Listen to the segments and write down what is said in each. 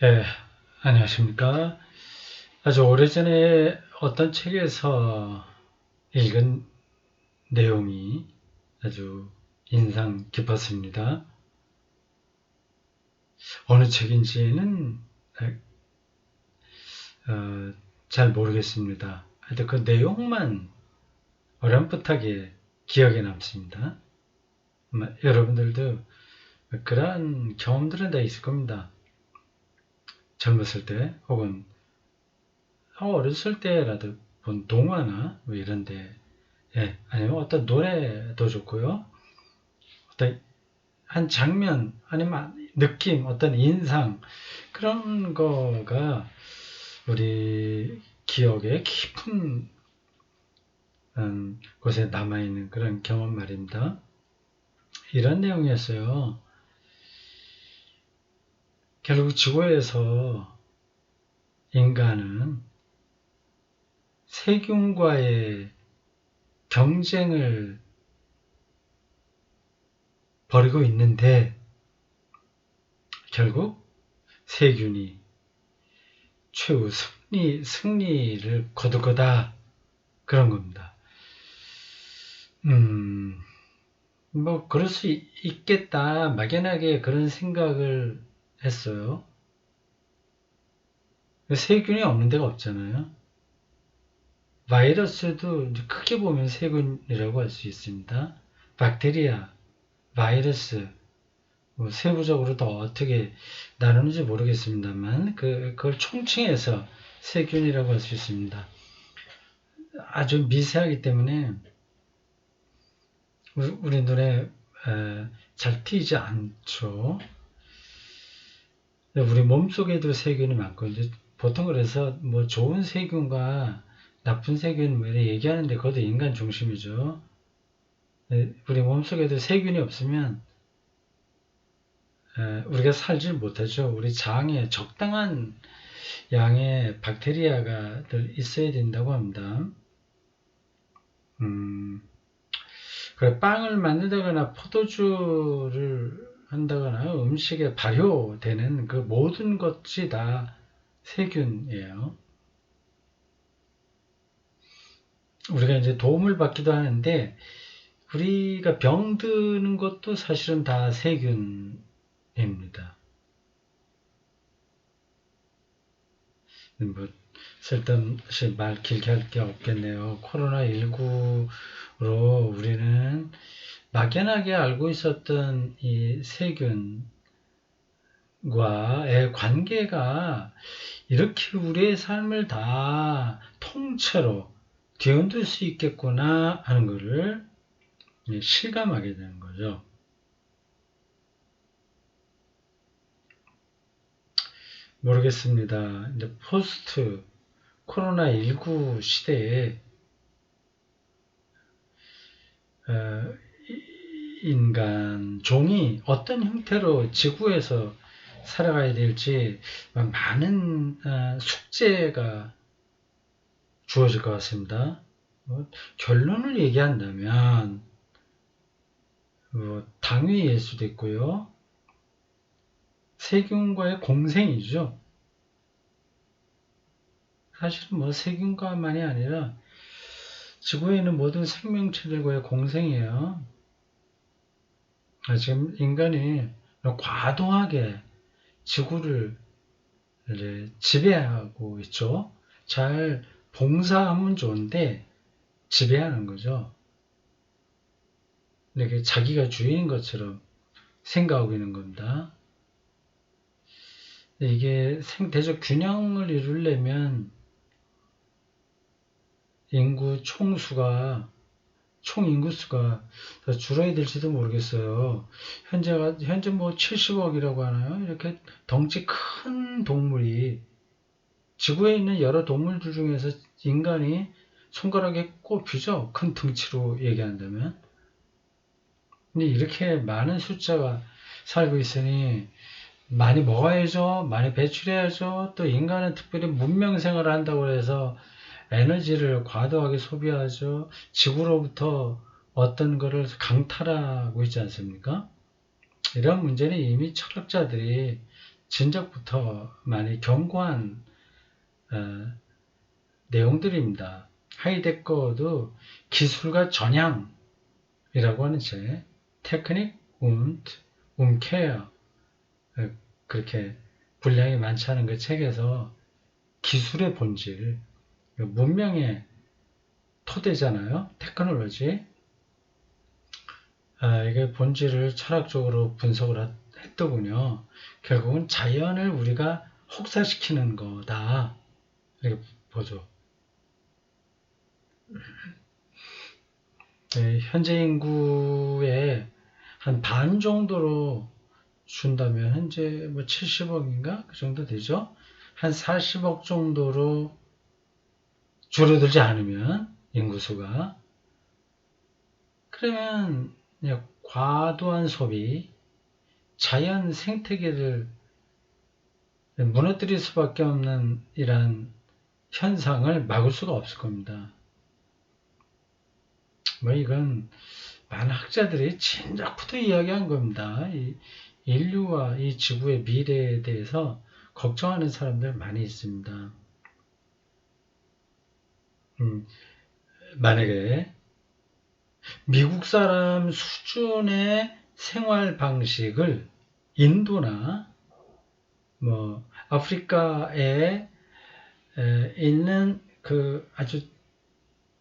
예, 안녕하십니까. 아주 오래전에 어떤 책에서 읽은 내용이 아주 인상 깊었습니다. 어느 책인지는 어, 잘 모르겠습니다. 하여튼 그 내용만 어렴풋하게 기억에 남습니다. 아마 여러분들도 그러한 경험들은 다 있을 겁니다. 젊었을 때 혹은 어렸을 때라도 본 동화나 뭐 이런데, 아니면 어떤 노래도 좋고요. 어떤 한 장면 아니면 느낌, 어떤 인상, 그런 거가 우리 기억에 깊은 곳에 남아있는 그런 경험 말입니다. 이런 내용이었어요. 결국 지구에서 인간은 세균과의 경쟁을 벌이고 있는데 결국 세균이 최후 승리를 거둘 거다. 그런 겁니다. 뭐 그럴 수 있겠다. 막연하게 그런 생각을 했어요. 세균이 없는 데가 없잖아요. 바이러스도 크게 보면 세균이라고 할 수 있습니다. 박테리아, 바이러스, 뭐 세부적으로 더 어떻게 나누는지 모르겠습니다만 그걸 총칭해서 세균이라고 할 수 있습니다. 아주 미세하기 때문에 우리 눈에 잘 띄지 않죠. 우리 몸속에도 세균이 많고, 이제 보통 그래서 뭐 좋은 세균과 나쁜 세균 뭐 이렇게 얘기하는데 그것도 인간 중심이죠. 우리 몸속에도 세균이 없으면 우리가 살질 못하죠. 우리 장에 적당한 양의 박테리아가 있어야 된다고 합니다. 그래, 빵을 만든다거나 포도주를 한다거나 음식에 발효되는 그 모든 것이 다 세균이에요. 우리가 이제 도움을 받기도 하는데 우리가 병드는 것도 사실은 다 세균입니다. 뭐 쓸데없이 말 길게 할 게 없겠네요. 코로나19로 우리는 막연하게 알고 있었던 이 세균과의 관계가 이렇게 우리의 삶을 다 통째로 뒤흔들 수 있겠구나 하는 것을 실감하게 되는 거죠. 모르겠습니다. 이제 포스트 코로나19 시대에 어, 인간 종이 어떤 형태로 지구에서 살아가야 될지 많은 숙제가 주어질 것 같습니다. 결론을 얘기한다면 당위일 수도 있고요. 세균과의 공생이죠. 사실은 뭐 세균과만이 아니라 지구에 있는 모든 생명체들과의 공생이에요. 지금 인간이 과도하게 지구를 이제 지배하고 있죠. 잘 봉사하면 좋은데 지배하는 거죠. 이렇게 자기가 주인인 것처럼 생각하고 있는 겁니다. 이게 생태적 균형을 이루려면 인구 총 인구수가 더 줄어야 될지도 모르겠어요. 현재 뭐 70억이라고 하나요? 이렇게 덩치 큰 동물이 지구에 있는 여러 동물들 중에서 인간이 손가락에 꼽히죠. 큰 덩치로 얘기한다면. 근데 이렇게 많은 숫자가 살고 있으니 많이 먹어야죠. 많이 배출해야죠. 또 인간은 특별히 문명생활을 한다고 해서 에너지를 과도하게 소비하죠. 지구로부터 어떤 거를 강탈하고 있지 않습니까? 이런 문제는 이미 철학자들이 진작부터 많이 경고한 내용들입니다. 하이데거도 기술과 전향이라고 하는 책, 테크닉 und Umkehr, 그렇게 분량이 많지 않은 그 책에서 기술의 본질, 문명의 토대잖아요. 테크놀로지. 이게 본질을 철학적으로 분석을 했더군요. 결국은 자연을 우리가 혹사시키는 거다. 이렇게 보죠. 현재 인구의 한 반 정도로 준다면 현재 뭐 70억인가 그 정도 되죠. 한 40억 정도로 줄어들지 않으면 인구수가, 그러면 과도한 소비, 자연 생태계를 무너뜨릴 수밖에 없는 이러한 현상을 막을 수가 없을 겁니다. 뭐 이건 많은 학자들이 진작부터 이야기한 겁니다. 이 인류와 이 지구의 미래에 대해서 걱정하는 사람들 많이 있습니다. 만약에 미국 사람 수준의 생활 방식을 인도나 뭐 아프리카에 있는 그 아주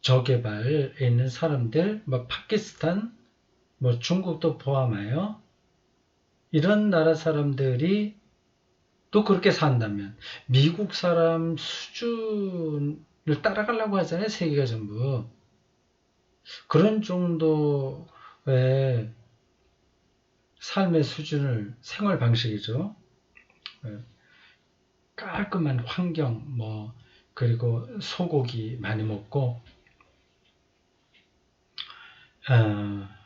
저개발에 있는 사람들, 뭐 파키스탄, 뭐 중국도 포함하여 이런 나라 사람들이 또 그렇게 산다면 미국 사람 수준을 따라가려고 하잖아요. 세계가 전부. 그런 정도의 삶의 수준을, 생활 방식이죠. 깔끔한 환경, 뭐 그리고 소고기 많이 먹고,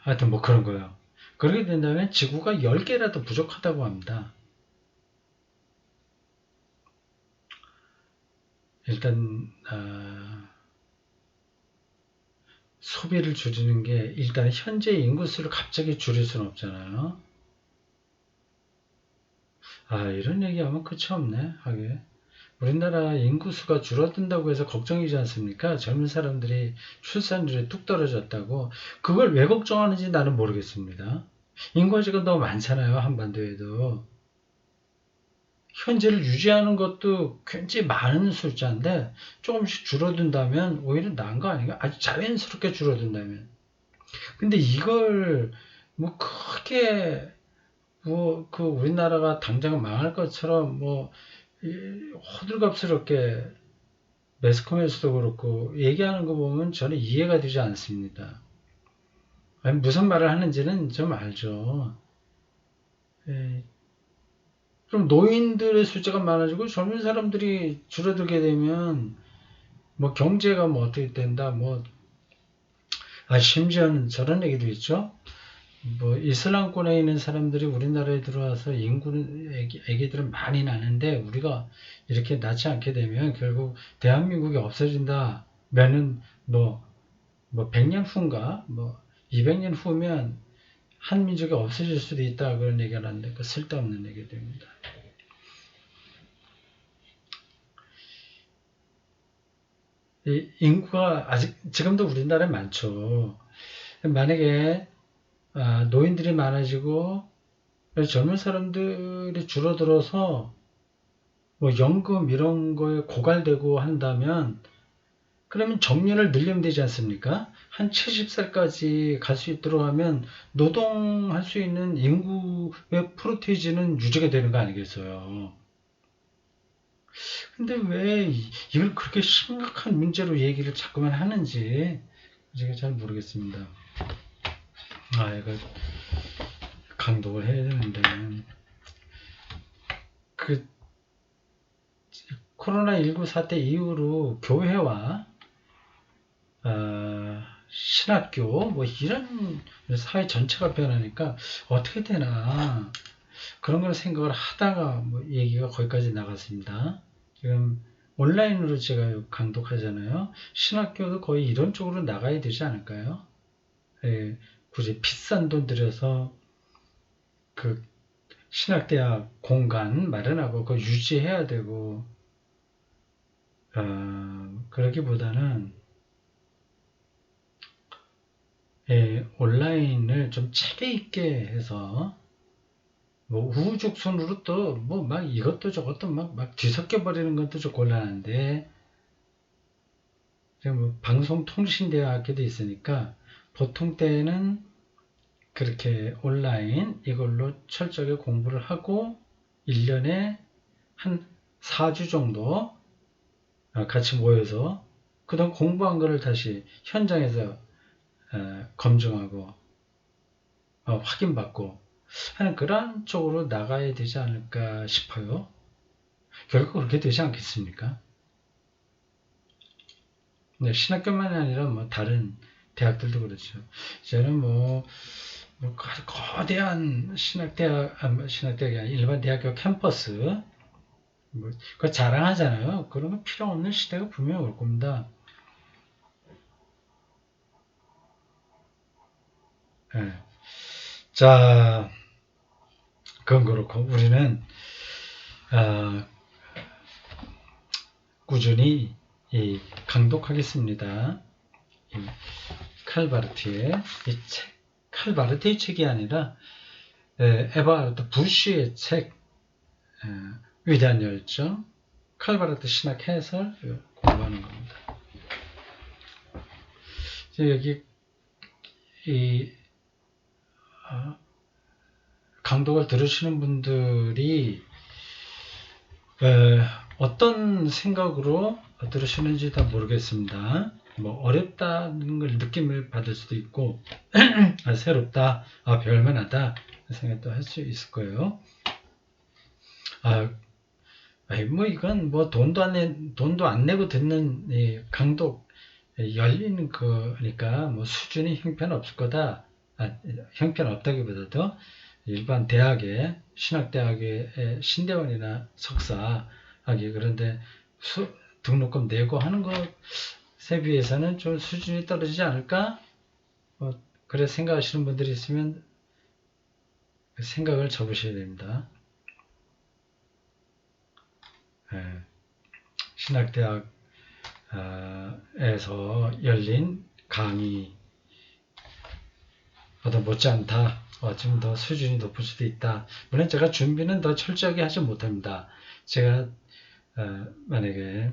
하여튼 뭐 그런 거예요. 그렇게 된다면 지구가 10개라도 부족하다고 합니다. 일단 소비를 줄이는 게, 일단 현재 인구수를 갑자기 줄일 수는 없잖아요. 이런 얘기하면 끝이 없네, 하게. 우리나라 인구수가 줄어든다고 해서 걱정이지 않습니까? 젊은 사람들이 출산율이 뚝 떨어졌다고. 그걸 왜 걱정하는지 나는 모르겠습니다. 인구가 지금 너무 많잖아요, 한반도에도. 현재를 유지하는 것도 굉장히 많은 숫자인데 조금씩 줄어든다면 오히려 나은 거 아닌가? 아주 자연스럽게 줄어든다면. 근데 이걸 뭐 크게 뭐 그 우리나라가 당장 망할 것처럼 뭐 호들갑스럽게 매스컴에서도 그렇고 얘기하는 거 보면 저는 이해가 되지 않습니다. 아니, 무슨 말을 하는지는 좀 알죠. 그럼 노인들의 숫자가 많아지고 젊은 사람들이 줄어들게 되면 뭐 경제가 뭐 어떻게 된다, 뭐 심지어는 저런 얘기도 있죠. 뭐 이슬람권에 있는 사람들이 우리나라에 들어와서 애기들은 많이 낳는데 우리가 이렇게 낳지 않게 되면 결국 대한민국이 없어진다면은 뭐 100년 후인가 뭐 200년 후면 한 민족이 없어질 수도 있다, 그런 얘기를 하는데 그 쓸데없는 얘기들입니다. 이 인구가 아직 지금도 우리나라에 많죠. 만약에 노인들이 많아지고 젊은 사람들이 줄어들어서 뭐 연금 이런 거에 고갈되고 한다면, 그러면 정년을 늘리면 되지 않습니까? 한 70살까지 갈 수 있도록 하면 노동할 수 있는 인구의 프로테이지는 유지가 되는 거 아니겠어요? 근데 왜 이걸 그렇게 심각한 문제로 얘기를 자꾸만 하는지 제가 잘 모르겠습니다. 이거 강독을 해야 되는데, 그 코로나19 사태 이후로 교회와 신학교 뭐 이런 사회 전체가 변하니까 어떻게 되나 그런 걸 생각을 하다가 뭐 얘기가 거기까지 나갔습니다. 지금 온라인으로 제가 강독하잖아요. 신학교도 거의 이런 쪽으로 나가야 되지 않을까요? 굳이 비싼 돈 들여서 그 신학대학 공간 마련하고 그거 유지해야 되고 그러기보다는 온라인을 좀 재미있게 해서 뭐 우후죽순으로 또 뭐 막 이것도 저것도 막 뒤섞여 버리는 것도 좀 곤란한데 뭐 방송통신대학교도 있으니까 보통 때는 그렇게 온라인 이걸로 철저하게 공부를 하고 1년에 한 4주 정도 같이 모여서 그동안 공부한 거를 다시 현장에서 검증하고 확인받고 하는 그런 쪽으로 나가야 되지 않을까 싶어요. 결국 그렇게 되지 않겠습니까? 네, 신학교만이 아니라 뭐 다른 대학들도 그렇죠. 저는 뭐 거대한 신학대학이 아니라 일반 대학교 캠퍼스 뭐 그거 자랑하잖아요. 그런 거 필요 없는 시대가 분명히 올 겁니다. 네. 자, 그건 그렇고 우리는 꾸준히 강독하겠습니다. 칼바르트의 이 책, 칼바르트의 책이 아니라 에버하르트 부쉬의 책 위대한 열정, 칼바르트 신학 해설 공부하는 겁니다. 여기 이 강독을 들으시는 분들이 어떤 생각으로 들으시는지 다 모르겠습니다. 뭐 어렵다는 걸 느낌을 받을 수도 있고 새롭다, 별만하다 생각도 할 수 있을 거예요. 뭐 이건 뭐 돈도 안 내고 듣는 강독 열리는 거니까 뭐 수준이 형편없을 거다. 형편없다기보다도 일반 대학에 신학대학의 신대원이나 석사하기 그런데 등록금 내고 하는 것에 비해서는 좀 수준이 떨어지지 않을까? 그래 생각하시는 분들이 있으면 생각을 접으셔야 됩니다. 신학대학에서 열린 강의 보다 못지않다. 좀 더 수준이 높을 수도 있다. 물론 제가 준비는 더 철저하게 하지 못합니다. 제가 만약에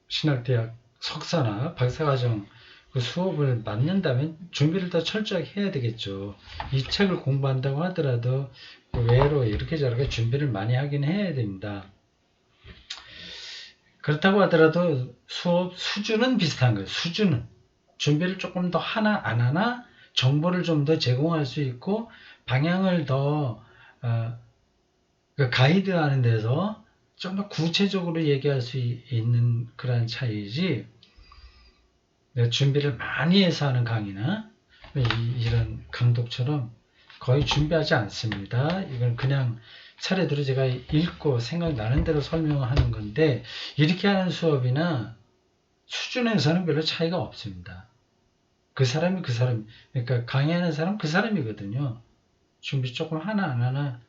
신학대학 석사나 박사과정 그 수업을 맡는다면 준비를 더 철저하게 해야 되겠죠. 이 책을 공부한다고 하더라도 외로 이렇게 저렇게 준비를 많이 하긴 해야 됩니다. 그렇다고 하더라도 수업 수준은 비슷한 거예요. 수준은. 준비를 조금 더 하나 안 하나 정보를 좀 더 제공할 수 있고 방향을 더 가이드하는 데서 좀 더 구체적으로 얘기할 수 있는 그런 차이지 준비를 많이 해서 하는 강의나 이런 강독처럼 거의 준비하지 않습니다. 이건 그냥 차례대로 제가 읽고 생각나는 대로 설명하는 건데 이렇게 하는 수업이나 수준에서는 별로 차이가 없습니다. 그 사람, 그러니까 강의하는 사람 그 사람이거든요. 준비 조금 하나 안 하나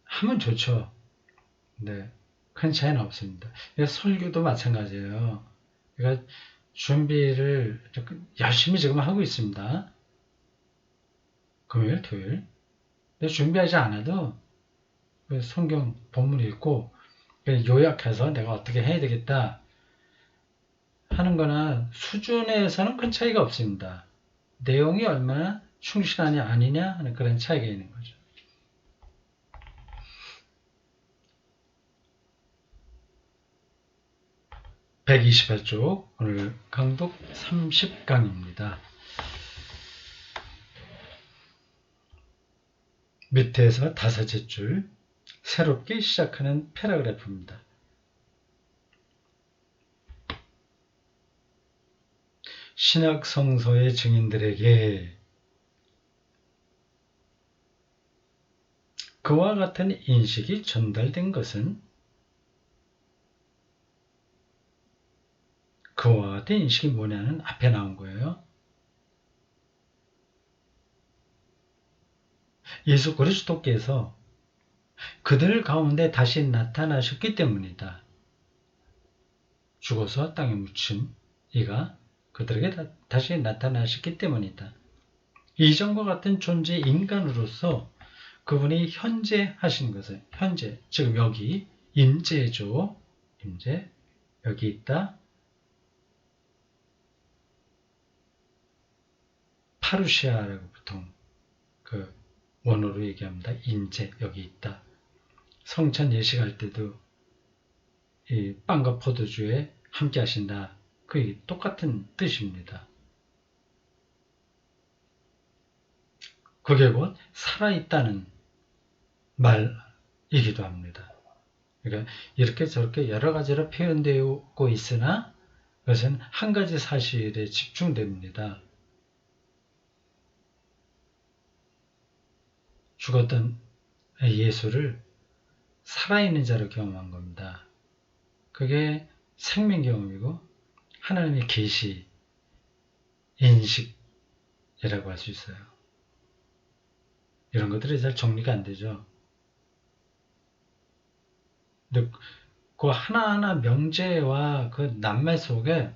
하면 좋죠. 네, 큰 차이는 없습니다. 설교도 마찬가지예요. 그러니까 준비를 열심히 지금 하고 있습니다. 금요일, 토요일. 근데 준비하지 않아도 성경 본문 읽고 요약해서 내가 어떻게 해야 되겠다 하는 거나 수준에서는 큰 차이가 없습니다. 내용이 얼마나 충실하냐 아니냐 하는 그런 차이가 있는 거죠. (128쪽) 오늘 강독 30강입니다. 밑에서 다섯째 줄 새롭게 시작하는 패러그래프입니다. 신약 성서의 증인들에게 그와 같은 인식이 전달된 것은 그와 같은 인식이 뭐냐는 앞에 나온 거예요. 예수 그리스도께서 그들 가운데 다시 나타나셨기 때문이다. 죽어서 땅에 묻힌 이가 그들에게 다시 나타나셨기 때문이다. 이전과 같은 존재 인간으로서 그분이 현재 하신 것을, 현재, 지금 여기 임재죠. 임재, 여기 있다. 파루시아라고 보통 그 원어로 얘기합니다. 임재, 여기 있다. 성찬 예식할 때도 이 빵과 포도주에 함께 하신다. 그게 똑같은 뜻입니다. 그게 곧 살아있다는 말이기도 합니다. 그러니까 이렇게 저렇게 여러 가지로 표현되고 있으나 그것은 한 가지 사실에 집중됩니다. 죽었던 예수를 살아있는 자로 경험한 겁니다. 그게 생명 경험이고 하나님의 계시, 인식이라고 할 수 있어요. 이런 것들이 잘 정리가 안 되죠. 근데 그 하나하나 명제와 그 낱말 속에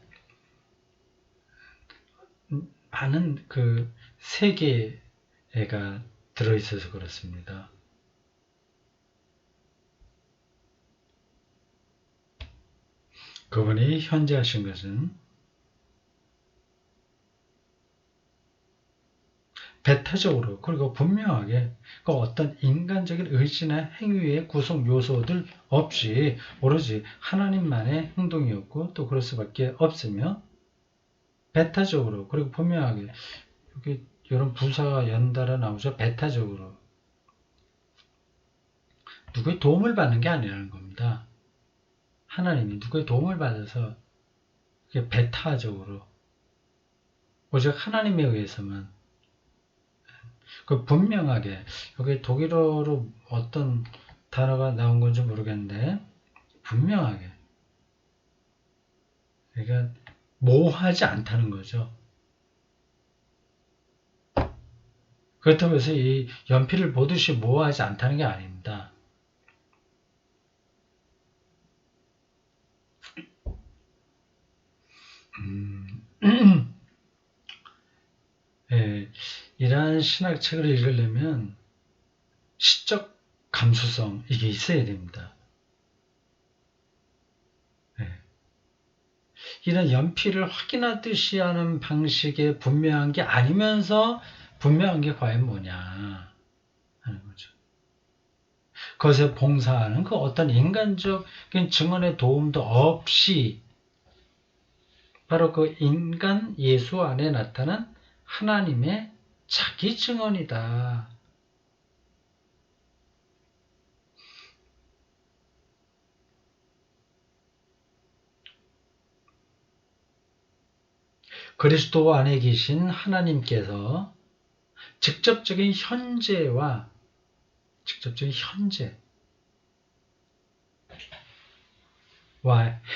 많은 그 세계가 들어있어서 그렇습니다. 그분이 현재 하신 것은 배타적으로 그리고 분명하게 그 어떤 인간적인 의지나 행위의 구성 요소들 없이 오로지 하나님만의 행동이었고 또 그럴 수밖에 없으며 배타적으로 그리고 분명하게 여기 이런 부사가 연달아 나오죠. 배타적으로 누구의 도움을 받는 게 아니라는 겁니다. 하나님이 누구의 도움을 받아서 배타적으로 오직 하나님에 의해서만 그 분명하게 여기 독일어로 어떤 단어가 나온 건지 모르겠는데 분명하게 그러니까 모호하지 않다는 거죠. 그렇다고 해서 이 연필을 보듯이 모호하지 않다는 게 아닙니다. 예, 이러한 신학책을 읽으려면 시적 감수성 이게 있어야 됩니다. 예. 이런 연필을 확인하듯이 하는 방식의 분명한 게 아니면서 분명한 게 과연 뭐냐 하는 거죠. 그것에 봉사하는 그 어떤 인간적인 증언의 도움도 없이 바로 그 인간 예수 안에 나타난 하나님의 자기 증언이다. 그리스도 안에 계신 하나님께서 직접적인 현재와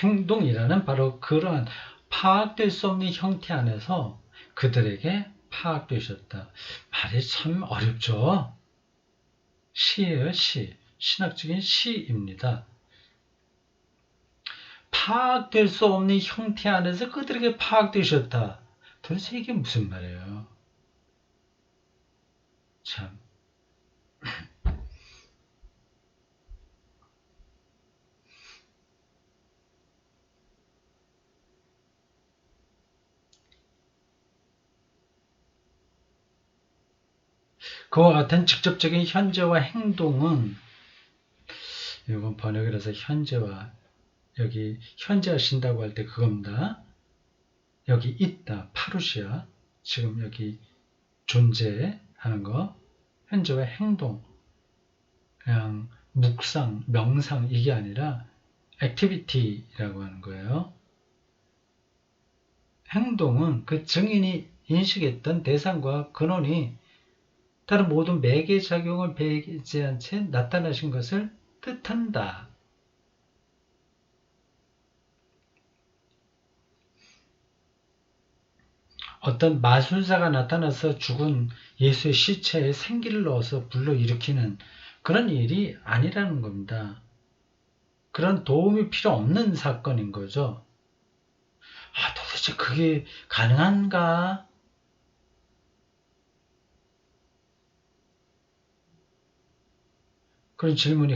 행동이라는 바로 그러한 파악될 수 없는 형태 안에서 그들에게 파악되셨다. 말이 참 어렵죠. 시예요, 시. 신학적인 시입니다. 파악될 수 없는 형태 안에서 그들에게 파악되셨다. 도대체 이게 무슨 말이에요? 참. 그와 같은 직접적인 현재와 행동은 이건 번역이라서 현재와 여기 현재 하신다고 할 때 그겁니다. 여기 있다. 파루시아. 지금 여기 존재하는 거. 현재와 행동. 그냥 묵상, 명상 이게 아니라 액티비티라고 하는 거예요. 행동은 그 증인이 인식했던 대상과 근원이 다른 모든 매개 작용을 배제한 채 나타나신 것을 뜻한다. 어떤 마술사가 나타나서 죽은 예수의 시체에 생기를 넣어서 불러일으키는 그런 일이 아니라는 겁니다. 그런 도움이 필요 없는 사건인 거죠. 도대체 그게 가능한가? 그런 질문이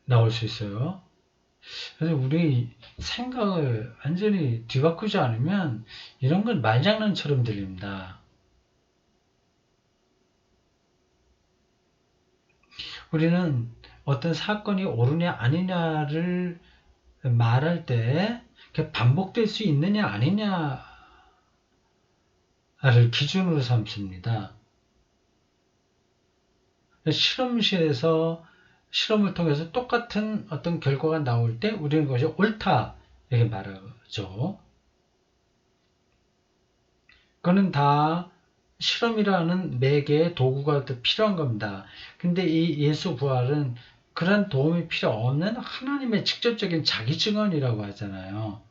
나올 수 있어요. 그래서 우리 생각을 완전히 뒤바꾸지 않으면 이런 건 말장난처럼 들립니다. 우리는 어떤 사건이 옳으냐 아니냐를 말할 때 반복될 수 있느냐 아니냐를 기준으로 삼습니다. 실험실에서 실험을 통해서 똑같은 어떤 결과가 나올 때 우리는 그것이 옳다 이렇게 말하죠. 그거는 다 실험이라는 매개의 도구가 또 필요한 겁니다. 근데 이 예수 부활은 그런 도움이 필요 없는 하나님의 직접적인 자기 증언이라고 하잖아요.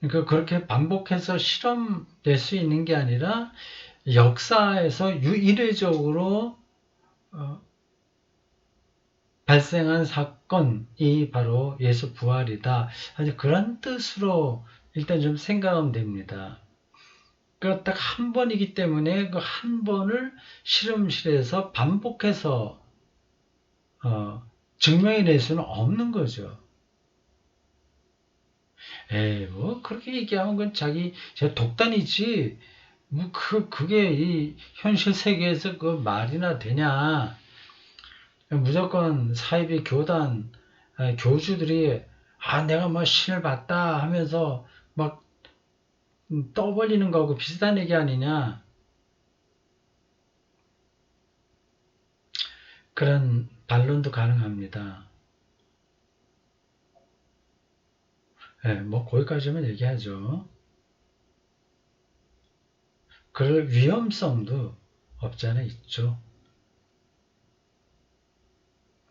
그러니까 그렇게 반복해서 실험될 수 있는 게 아니라 역사에서 유일회적으로 발생한 사건이 바로 예수 부활이다. 아주 그런 뜻으로 일단 좀 생각하면 됩니다. 그 딱 한 번이기 때문에 그 한 번을 실험실에서 반복해서 증명해낼 수는 없는 거죠. 뭐 그렇게 얘기하면 그건 제 독단이지. 뭐 그게 이 현실 세계에서 그 말이나 되냐? 무조건 사이비 교단 교주들이 내가 뭐 신을 봤다 하면서 막 떠벌리는 거하고 비슷한 얘기 아니냐? 그런 반론도 가능합니다. 뭐 거기까지만 얘기하죠. 그럴 위험성도 없지 않아 있죠.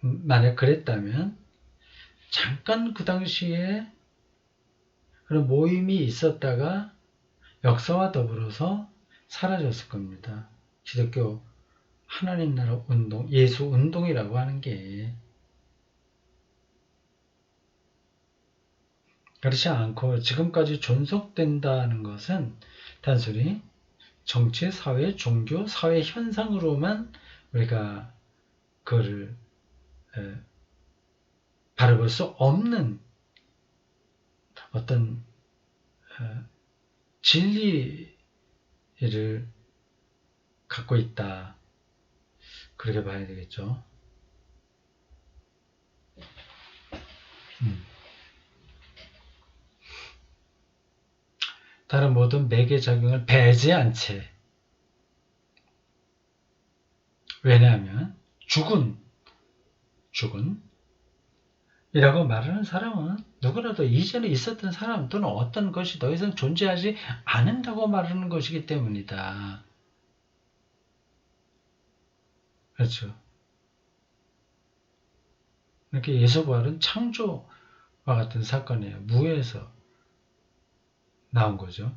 만약 그랬다면 잠깐 그 당시에 그런 모임이 있었다가 역사와 더불어서 사라졌을 겁니다. 기독교 하나님 나라 운동, 예수 운동이라고 하는 게 그렇지 않고 지금까지 존속된다는 것은 단순히 정치, 사회, 종교, 사회 현상으로만 우리가 그거를 바라볼 수 없는 어떤 진리를 갖고 있다. 그렇게 봐야 되겠죠. 다른 모든 매개 작용을 배제한 채. 왜냐하면 죽은 이라고 말하는 사람은 누구라도 이전에 있었던 사람 또는 어떤 것이 더 이상 존재하지 않는다고 말하는 것이기 때문이다. 그렇죠. 이렇게 예수부활은 창조와 같은 사건이에요. 무에서 나온 거죠.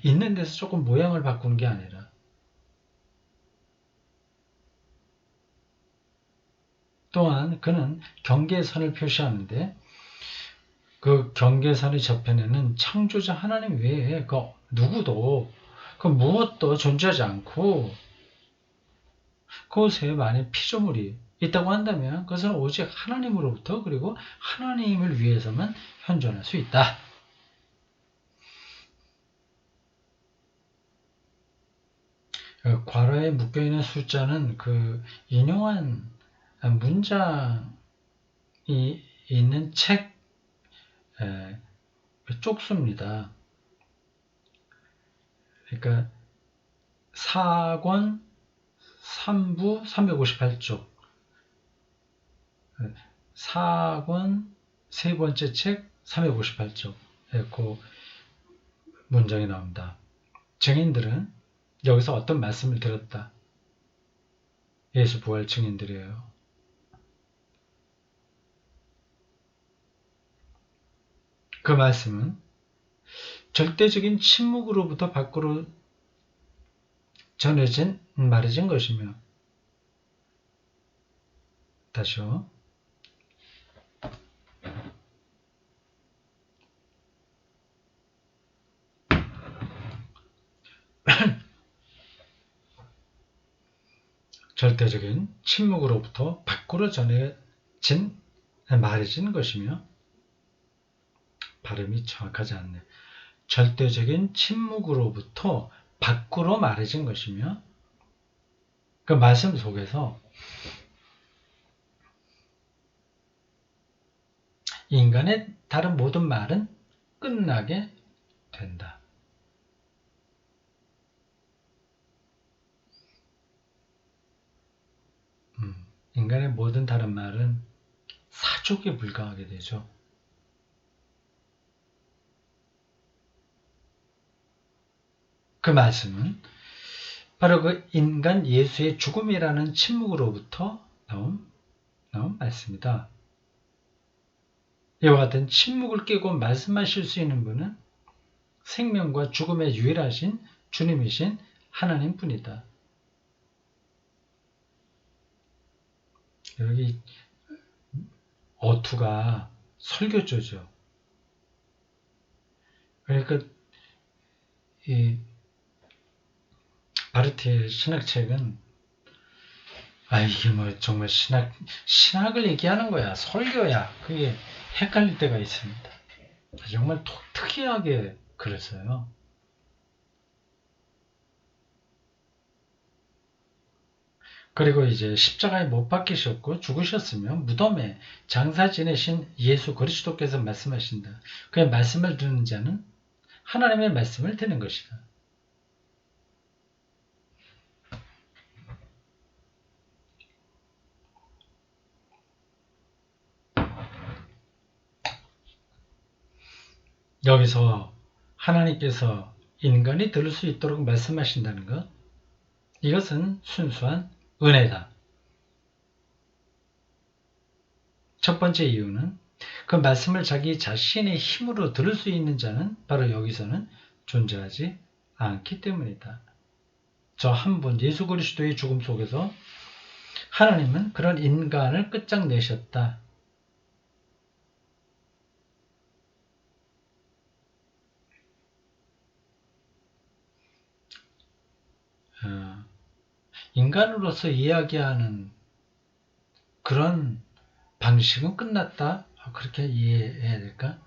있는 데서 조금 모양을 바꾸는 게 아니라 또한 그는 경계선을 표시하는데 그 경계선의 저편에는 창조자 하나님 외에 그 누구도 그 무엇도 존재하지 않고 그곳에 만약 피조물이 있다고 한다면 그것은 오직 하나님으로부터 그리고 하나님을 위해서만 현존할 수 있다. 괄화에 묶여있는 숫자는 그 인용한 문장이 있는 책 쪽수입니다. 그러니까 4권 3부 358쪽 4권 세 번째 책 358쪽 그 문장이 나옵니다. 증인들은 여기서 어떤 말씀을 들었다. 예수 부활 증인들이에요. 그 말씀은 절대적인 침묵으로부터 밖으로 전해진 말해진 것이며, 다시요. 절대적인 침묵으로부터 밖으로 전해진 말해진 것이며, 발음이 정확하지 않네. 절대적인 침묵으로부터 밖으로 말해진 것이며, 그 말씀 속에서 인간의 다른 모든 말은 끝나게 된다. 인간의 모든 다른 말은 사족에 불과하게 되죠. 그 말씀은 바로 그 인간 예수의 죽음이라는 침묵으로부터 나온 말씀이다. 이와 같은 침묵을 깨고 말씀하실 수 있는 분은 생명과 죽음의 유일하신 주님이신 하나님뿐이다. 여기 어투가 설교조죠. 그러니까 이 바르트의 신학책은 이게 뭐 정말 신학을 얘기하는 거야, 설교야. 그게 헷갈릴 때가 있습니다. 정말 특이하게 그랬어요. 그리고 이제 십자가에 못 박히셨고 죽으셨으면 무덤에 장사 지내신 예수 그리스도께서 말씀하신다. 그의 말씀을 듣는 자는 하나님의 말씀을 듣는 것이다. 여기서 하나님께서 인간이 들을 수 있도록 말씀하신다는 것, 이것은 순수한 은혜다. 첫 번째 이유는 그 말씀을 자기 자신의 힘으로 들을 수 있는 자는 바로 여기서는 존재하지 않기 때문이다. 저 한 분 예수 그리스도의 죽음 속에서 하나님은 그런 인간을 끝장내셨다. 인간으로서 이야기하는 그런 방식은 끝났다. 그렇게 이해해야 될까?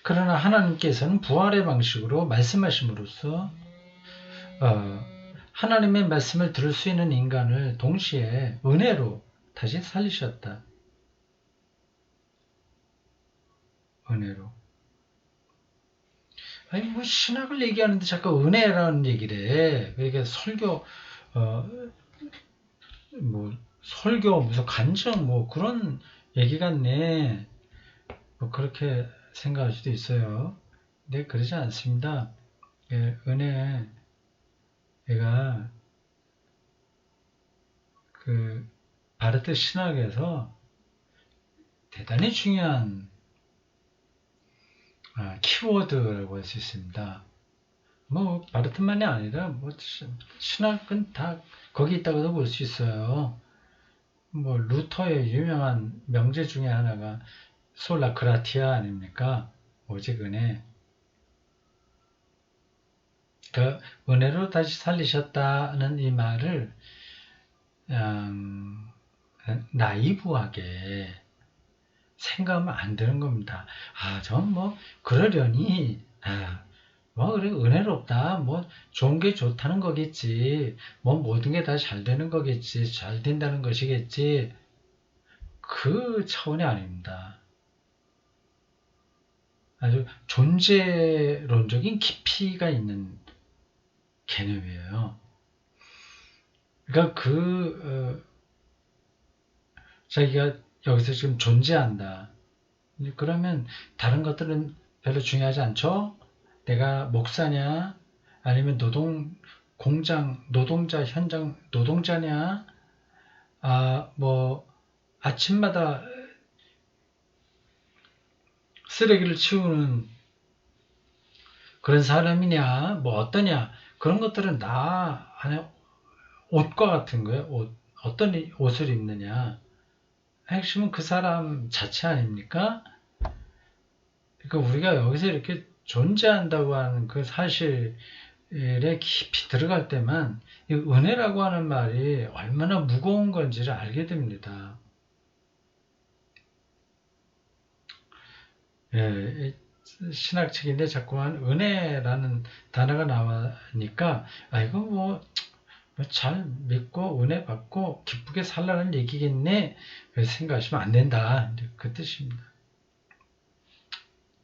그러나 하나님께서는 부활의 방식으로 말씀하심으로써 하나님의 말씀을 들을 수 있는 인간을 동시에 은혜로 다시 살리셨다. 은혜로. 아니 뭐 신학을 얘기하는데 자꾸 은혜라는 얘기를 해. 그러니까 설교 무슨 간증 뭐 그런 얘기 같네. 뭐 그렇게 생각할 수도 있어요. 근데 그러지 않습니다. 예, 은혜가 그 바르트 신학에서 대단히 중요한 키워드라고 할 수 있습니다. 뭐 바르트만이 아니라 뭐 신학은 다 거기 있다고도 볼 수 있어요. 뭐 루터의 유명한 명제 중에 하나가 솔라 그라티아 아닙니까? 오직 은혜. 그 은혜로 다시 살리셨다는 이 말을 나이브하게 생각하면 안 되는 겁니다. 전 뭐 그러려니 뭐 그래 은혜롭다 뭐 좋은 게 좋다는 거겠지 뭐 모든 게 다 잘 되는 거겠지 잘 된다는 것이겠지 그 차원이 아닙니다. 아주 존재론적인 깊이가 있는 개념이에요. 그러니까 자기가 여기서 지금 존재한다. 그러면 다른 것들은 별로 중요하지 않죠? 내가 목사냐, 아니면 공장 노동자, 현장 노동자냐, 뭐 아침마다 쓰레기를 치우는 그런 사람이냐, 뭐 어떠냐, 그런 것들은 다 옷과 같은 거예요. 어떤 옷을 입느냐. 핵심은 그 사람 자체 아닙니까? 그러니까 우리가 여기서 이렇게 존재한다고 하는 그 사실에 깊이 들어갈 때만 이 은혜라고 하는 말이 얼마나 무거운 건지를 알게 됩니다. 예, 신학책인데 자꾸만 은혜라는 단어가 나오니까 이거 뭐 잘 믿고 은혜 받고 기쁘게 살라는 얘기겠네 생각하시면 안 된다. 그 뜻입니다.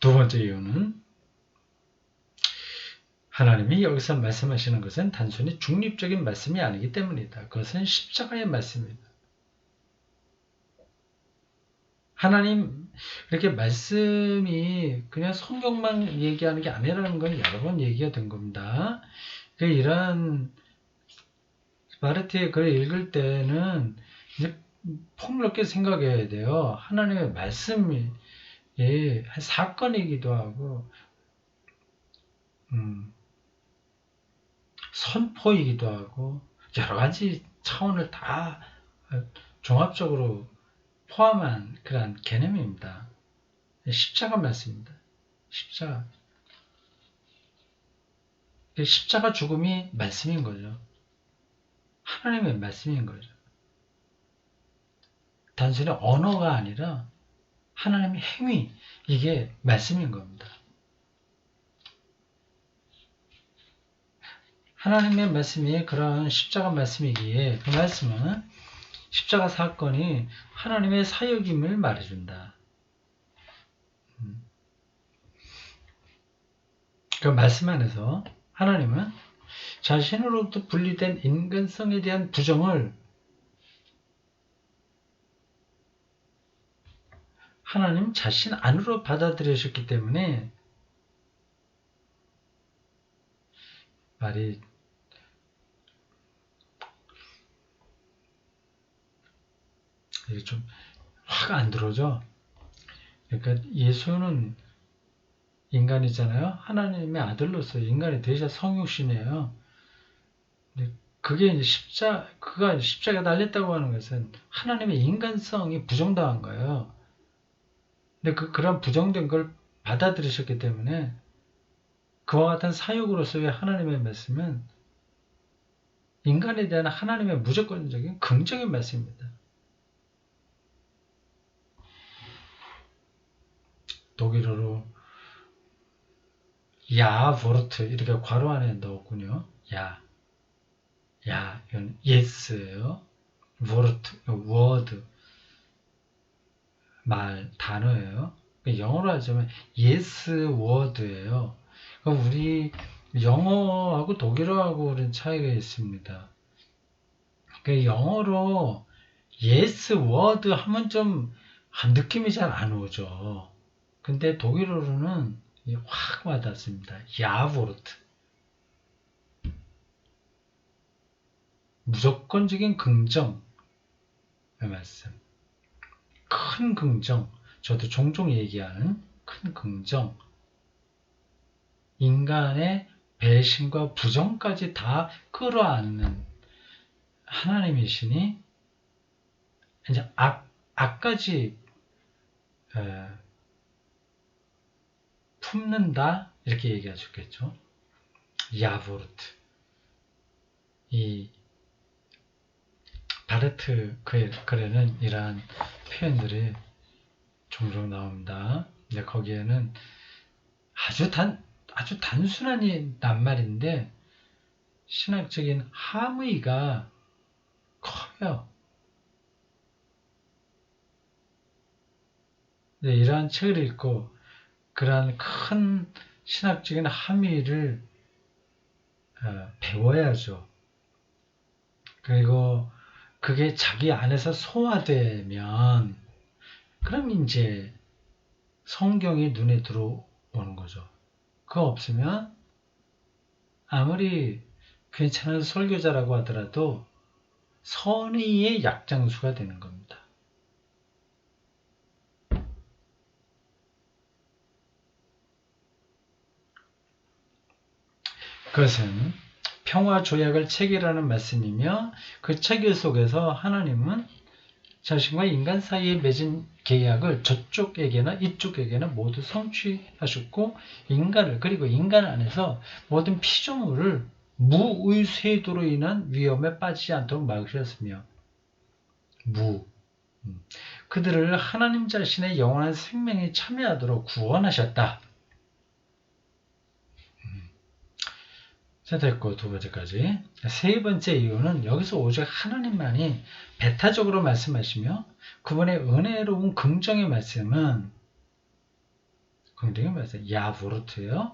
두 번째 이유는 하나님이 여기서 말씀하시는 것은 단순히 중립적인 말씀이 아니기 때문이다. 그것은 십자가의 말씀입니다. 하나님 이렇게 말씀이 그냥 성경만 얘기하는 게 아니라는 건 여러 번 얘기가 된 겁니다. 이런 마르티의 글을 읽을 때는 이제 폭넓게 생각해야 돼요. 하나님의 말씀이 사건이기도 하고 선포이기도 하고 여러 가지 차원을 다 종합적으로 포함한 그런 개념입니다. 십자가 말씀입니다. 십자가 죽음이 말씀인 거죠. 하나님의 말씀인 거죠. 단순히 언어가 아니라 하나님의 행위, 이게 말씀인 겁니다. 하나님의 말씀이 그런 십자가 말씀이기에 그 말씀은 십자가 사건이 하나님의 사역임을 말해준다. 그 말씀 안에서 하나님은 자신으로부터 분리된 인간성에 대한 부정을 하나님 자신 안으로 받아들이셨기 때문에 말이 이게 좀 화가 안 들어오죠. 그러니까 예수는 인간이잖아요. 하나님의 아들로서 인간이 되셔 성육신이에요. 그게 이제 그가 십자가에 달렸다고 하는 것은 하나님의 인간성이 부정당한 거예요. 근데 그런 부정된 걸 받아들이셨기 때문에 그와 같은 사역으로서의 하나님의 말씀은 인간에 대한 하나님의 무조건적인 긍정의 말씀입니다. 독일어로 야보르트 이렇게 괄호 안에 넣었군요. 이건 yes예요. 보르트, word, 말, 단어예요. 영어로 하자면 yes word예요. 우리 영어하고 독일어하고 그런 차이가 있습니다. 영어로 yes word 하면 좀 느낌이 잘 안 오죠. 근데 독일어로는 확 와닿습니다. 야보르트. 무조건적인 긍정의 말씀. 큰 긍정. 저도 종종 얘기하는 큰 긍정. 인간의 배신과 부정까지 다 끌어안는 하나님이시니 이제 악까지 품는다 이렇게 얘기할 수 있겠죠. 야보르트. 이 바르트 글에는 이러한 표현들이 종종 나옵니다. 근데 거기에는 아주 단순한 낱말인데 신학적인 함의가 커요. 네, 이러한 책을 읽고 그러한 큰 신학적인 함의를 배워야죠. 그리고 그게 자기 안에서 소화되면 그럼 이제 성경이 눈에 들어오는 거죠. 그거 없으면 아무리 괜찮은 설교자라고 하더라도 선의의 약장수가 되는 겁니다. 그것은 평화조약을 체결하는 말씀이며 그 체결 속에서 하나님은 자신과 인간 사이에 맺은 계약을 저쪽에게나 이쪽에게나 모두 성취하셨고 그리고 인간 안에서 모든 피조물을 무의쇄도로 인한 위험에 빠지지 않도록 막으셨으며 그들을 하나님 자신의 영원한 생명에 참여하도록 구원하셨다. 자, 됐고 두 번째까지. 세 번째 이유는 여기서 오직 하나님만이 배타적으로 말씀하시며 그분의 은혜로운 긍정의 말씀은 야보르트예요.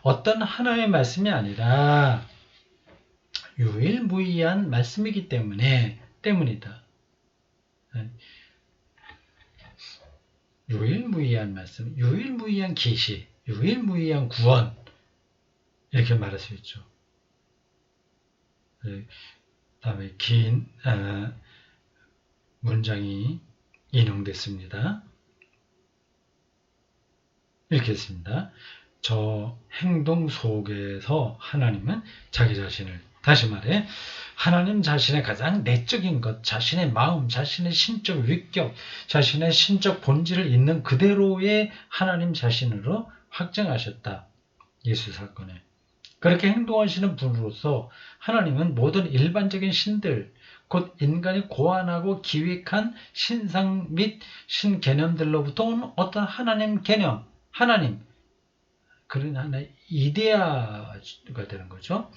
어떤 하나의 말씀이 아니라 유일무이한 말씀이기 때문이다. 유일무이한 말씀, 유일무이한 계시, 유일무이한 구원 이렇게 말할 수 있죠. 다음에 긴 문장이 인용됐습니다. 읽겠습니다. 저 행동 속에서 하나님은 자기 자신을, 다시 말해 하나님 자신의 가장 내적인 것, 자신의 마음, 자신의 신적 위격, 자신의 신적 본질을 있는 그대로의 하나님 자신으로 확정하셨다. 예수 사건에. 그렇게 행동하시는 분으로서 하나님은 모든 일반적인 신들, 곧 인간이 고안하고 기획한 신상 및 신개념들로부터 온 어떤 하나님 개념, 그런 하나의 이데아가 되는 거죠.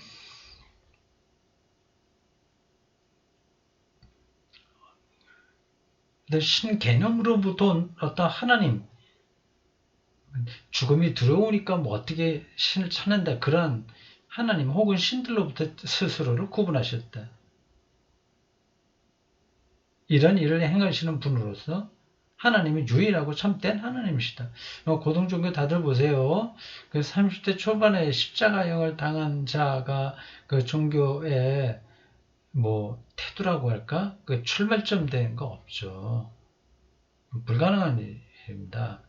근데 신개념으로부터 온 어떤 하나님, 죽음이 들어오니까 뭐 어떻게 신을 찾는다, 그런 하나님 혹은 신들로부터 스스로를 구분하셨다. 이런 일을 행하시는 분으로서 하나님이 유일하고 참된 하나님이시다. 고등종교 다들 보세요. 그 30대 초반에 십자가형을 당한 자가 그 종교의 뭐 태도라고 할까? 그 출발점 된 거 없죠. 불가능한 일입니다.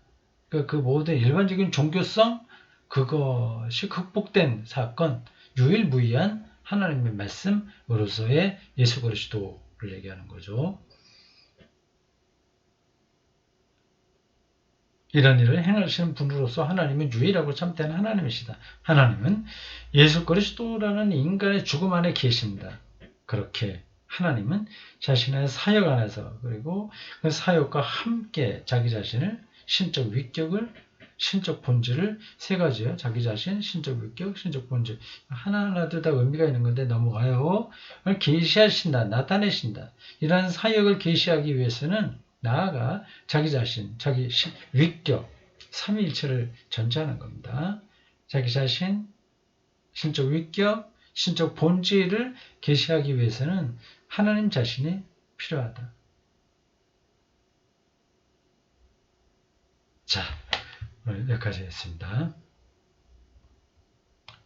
그 모든 일반적인 종교성 그것이 극복된 사건, 유일무이한 하나님의 말씀으로서의 예수 그리스도를 얘기하는 거죠. 이런 일을 행하시는 분으로서 하나님은 유일하고 참된 하나님이시다. 하나님은 예수 그리스도라는 인간의 죽음 안에 계신다. 그렇게 하나님은 자신의 사역 안에서, 그리고 그 사역과 함께 자기 자신을, 신적 위격을, 신적 본질을, 세 가지요. 자기 자신, 신적 위격, 신적 본질. 하나하나도 다 의미가 있는 건데 넘어가요. 계시하신다, 나타내신다. 이러한 사역을 계시하기 위해서는 나아가 자기 자신, 자기 위격, 삼위일체를 전제하는 겁니다. 자기 자신, 신적 위격, 신적 본질을 계시하기 위해서는 하나님 자신이 필요하다. 자, 오늘 여기까지 했습니다.